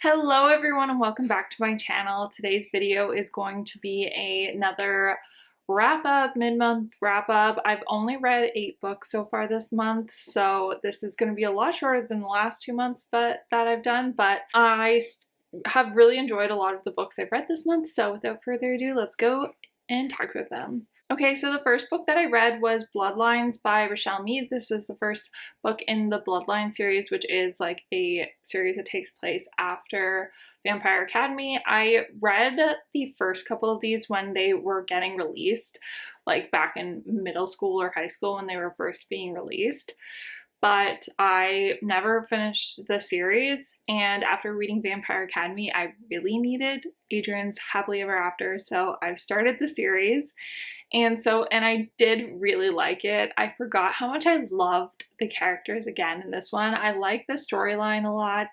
Hello everyone and welcome back to my channel. Today's video is going to be another wrap up, mid-month wrap up. I've only read 8 books so far this month, so this is going to be a lot shorter than the last 2 months that I've done, but I have really enjoyed a lot of the books I've read this month, so without further ado, let's go and talk about them. Okay, so the first book that I read was Bloodlines by Rochelle Mead. This is the first book in the Bloodline series, which is like a series that takes place after Vampire Academy. I read the first couple of these when they were getting released, like back in middle school or high school when they were first being released. But I never finished the series, and after reading Vampire Academy, I really needed Adrian's Happily Ever After, so I've started the series. And I did really like it. I forgot how much I loved the characters again in this one. I like the storyline a lot.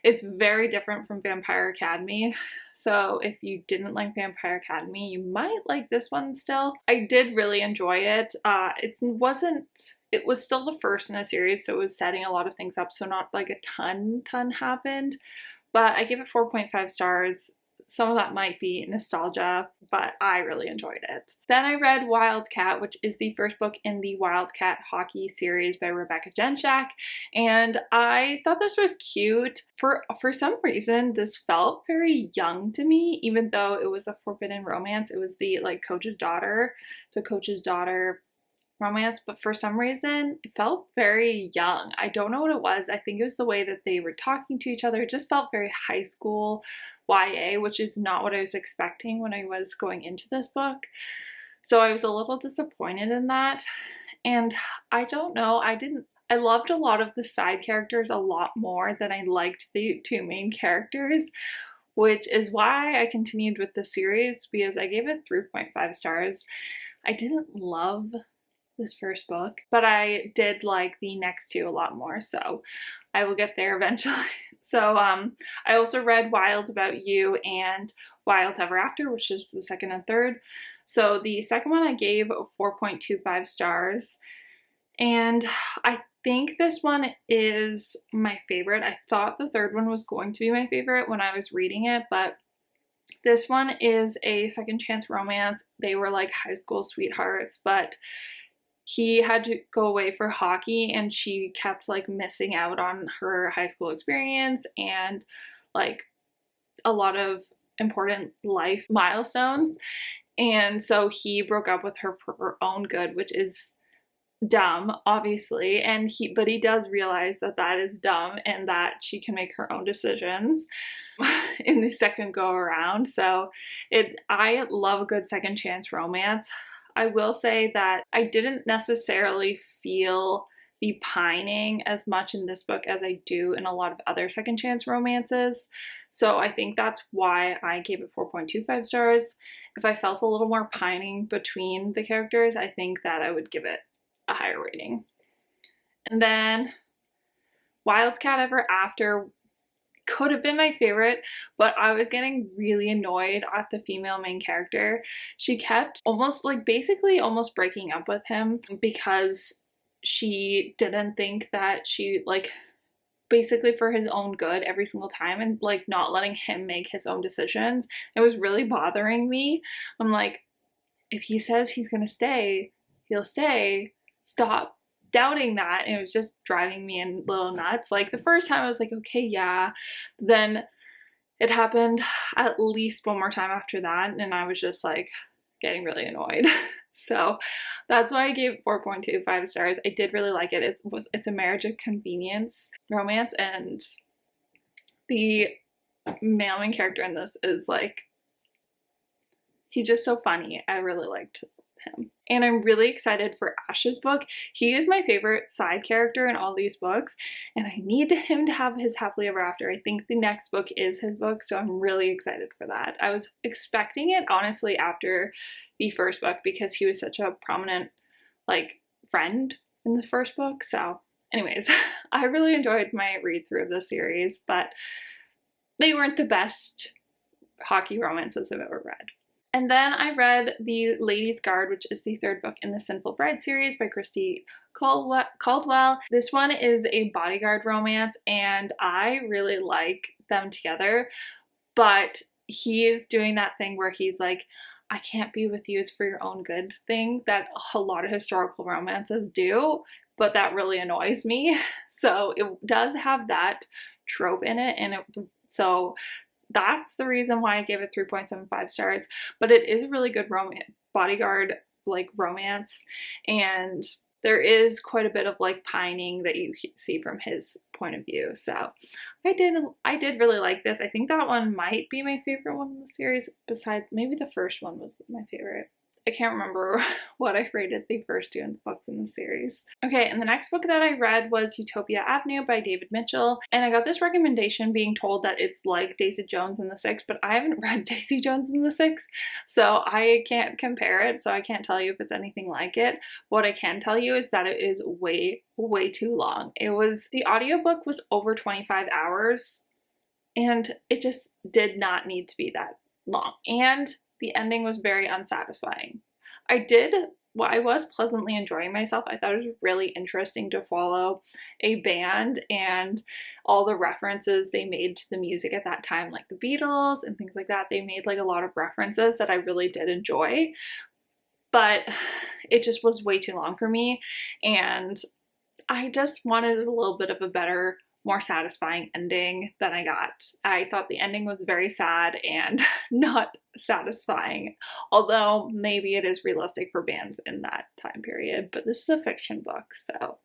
It's very different from Vampire Academy. So if you didn't like Vampire Academy, you might like this one still. I did really enjoy it. It was still the first in a series, so it was setting a lot of things up, so not like a ton happened. But I gave it 4.5 stars. Some of that might be nostalgia, but I really enjoyed it. Then I read Wildcat, which is the first book in the Wildcat Hockey series by Rebecca Genshak, and I thought this was cute. For some reason, this felt very young to me, even though it was a forbidden romance. It was the coach's daughter, so coach's daughter romance, but for some reason it felt very young. I don't know what it was. I think it was the way that they were talking to each other. It just felt very high school YA, which is not what I was expecting when I was going into this book. So I was a little disappointed in that. And I don't know, I loved a lot of the side characters a lot more than I liked the 2 main characters, which is why I continued with the series, because I gave it 3.5 stars. I didn't love this first book, but I did like the next 2 a lot more, so I will get there eventually. So I also read Wild About You and Wild Ever After, which is the second and third. So the second one I gave 4.25 stars, and I think this one is my favorite. I thought the third one was going to be my favorite when I was reading it, but this one is a second chance romance. They were like high school sweethearts, but he had to go away for hockey and she kept like missing out on her high school experience and like a lot of important life milestones. And so he broke up with her for her own good, which is dumb, obviously. But he does realize that that is dumb and that she can make her own decisions in the second go around. So I love a good second chance romance. I will say that I didn't necessarily feel the pining as much in this book as I do in a lot of other second chance romances. So I think that's why I gave it 4.25 stars. If I felt a little more pining between the characters, I think that I would give it a higher rating. And then Wildcat Ever After could have been my favorite, but I was getting really annoyed at the female main character. She kept basically almost breaking up with him because she didn't think that she basically for his own good every single time, and not letting him make his own decisions. It was really bothering me. I'm like, if he says he's gonna stay, he'll stay. Stop doubting that. And it was just driving me a little nuts. Like the first time I was like, okay, yeah. Then it happened at least one more time after that, and I was just like getting really annoyed. So that's why I gave it 4.25 stars. I did really like it. It's a marriage of convenience romance, and the male main character in this is like, he's just so funny. I really liked him. And I'm really excited for Ash's book. He is my favorite side character in all these books, and I need him to have his Happily Ever After. I think the next book is his book, so I'm really excited for that. I was expecting it honestly after the first book because he was such a prominent friend in the first book. So anyways, I really enjoyed my read through of the series, but they weren't the best hockey romances I've ever read. And then I read The Lady's Guard, which is the third book in the Sinful Bride series by Christy Caldwell. This one is a bodyguard romance, and I really like them together, but he is doing that thing where he's like, I can't be with you, it's for your own good thing that a lot of historical romances do, but that really annoys me. So it does have that trope in it, and so that's the reason why I gave it 3.75 stars, but it is a really good bodyguard like romance, and there is quite a bit of like pining that you see from his point of view. So I did really like this. I think that one might be my favorite one in the series, besides maybe the first one was my favorite. I can't remember what I rated the first two books in the series. Okay, and the next book that I read was Utopia Avenue by David Mitchell, and I got this recommendation being told that it's like Daisy Jones and the Six, but I haven't read Daisy Jones and the Six, so I can't compare it, so I can't tell you if it's anything like it. What I can tell you is that it is way too long. The audiobook was over 25 hours, and it just did not need to be that long, and the ending was very unsatisfying. I was pleasantly enjoying myself. I thought it was really interesting to follow a band and all the references they made to the music at that time, like the Beatles and things like that. They made like a lot of references that I really did enjoy, but it just was way too long for me, and I just wanted a little bit of a better, more satisfying ending than I got. I thought the ending was very sad and not satisfying, although maybe it is realistic for bands in that time period, but this is a fiction book, so.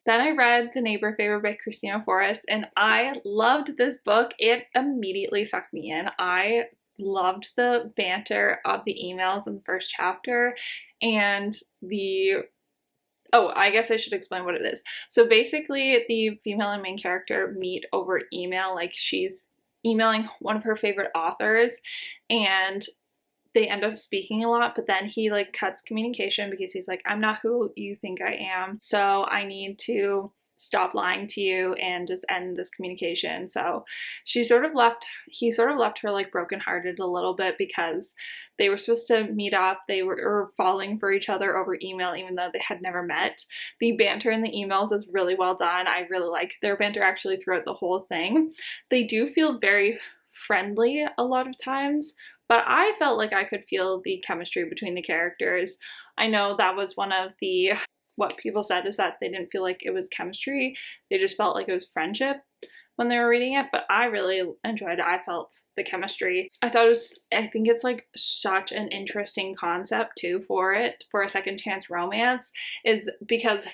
Then I read The Neighbor Favor by Christina Forrest, and I loved this book. It immediately sucked me in. I loved the banter of the emails in the first chapter, and oh, I guess I should explain what it is. So basically, the female and main character meet over email. Like, she's emailing one of her favorite authors, and they end up speaking a lot, but then he like cuts communication because he's like, I'm not who you think I am, so I need to stop lying to you and just end this communication. So he sort of left her like brokenhearted a little bit, because they were supposed to meet up. They were falling for each other over email, even though they had never met. The banter in the emails is really well done. I really like their banter actually throughout the whole thing. They do feel very friendly a lot of times, but I felt like I could feel the chemistry between the characters. I know that was one of the what people said, is that they didn't feel like it was chemistry. They just felt like it was friendship when they were reading it, but I really enjoyed it. I felt the chemistry. I think it's like such an interesting concept too for a second chance romance, is because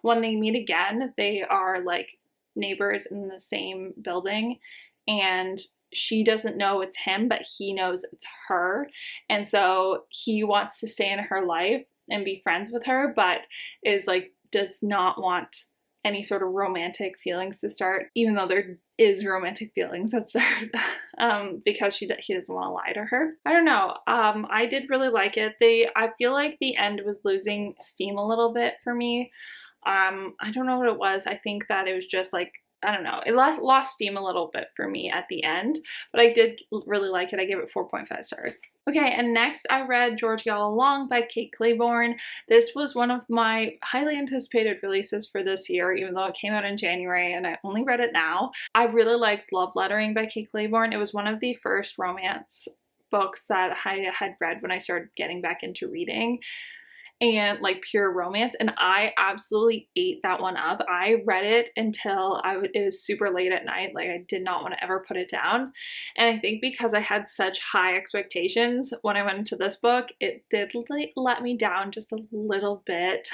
when they meet again, they are like neighbors in the same building, and she doesn't know it's him, but he knows it's her, and so he wants to stay in her life and be friends with her, but is like, does not want any sort of romantic feelings to start, even though there is romantic feelings that start, because he doesn't want to lie to her. I don't know. I did really like it. I feel like the end was losing steam a little bit for me. I don't know what it was. I think that it was just like, I don't know, it lost steam a little bit for me at the end, but I did really like it. I gave it 4.5 stars. Okay, and next I read Georgie All Along by Kate Clayborn. This was one of my highly anticipated releases for this year, even though it came out in January and I only read it now. I really liked Love Lettering by Kate Clayborn. It was one of the first romance books that I had read when I started getting back into reading, and like pure romance, and I absolutely ate that one up. I read it until it was super late at night. Like, I did not want to ever put it down, and I think because I had such high expectations when I went into this book, it did let me down just a little bit,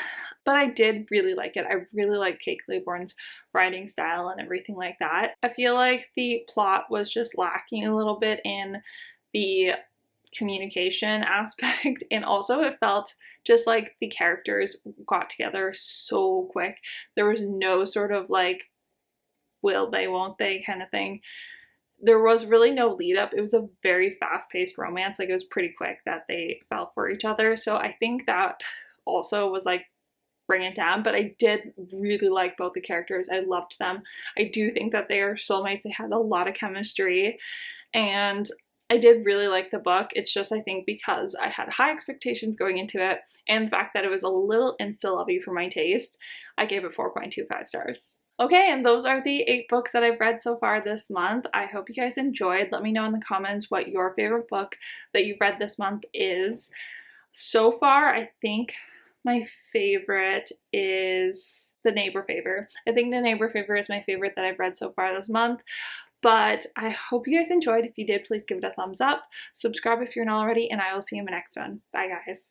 but I did really like it. I really like Kate Clayborn's writing style and everything like that. I feel like the plot was just lacking a little bit in the communication aspect, and also it felt just like the characters got together so quick. There was no sort of like will they, won't they kind of thing. There was really no lead up. It was a very fast-paced romance. Like, it was pretty quick that they fell for each other, so I think that also was like bring it down, but I did really like both the characters. I loved them. I do think that they are soulmates. They had a lot of chemistry, and I did really like the book. It's just, I think, because I had high expectations going into it and the fact that it was a little insta-lovey for my taste, I gave it 4.25 stars. Okay, and those are the 8 books that I've read so far this month. I hope you guys enjoyed. Let me know in the comments what your favorite book that you've read this month is. So far, I think my favorite is The Neighbor Favor. I think The Neighbor Favor is my favorite that I've read so far this month. But I hope you guys enjoyed. If you did, please give it a thumbs up. Subscribe if you're not already, and I will see you in the next one. Bye, guys.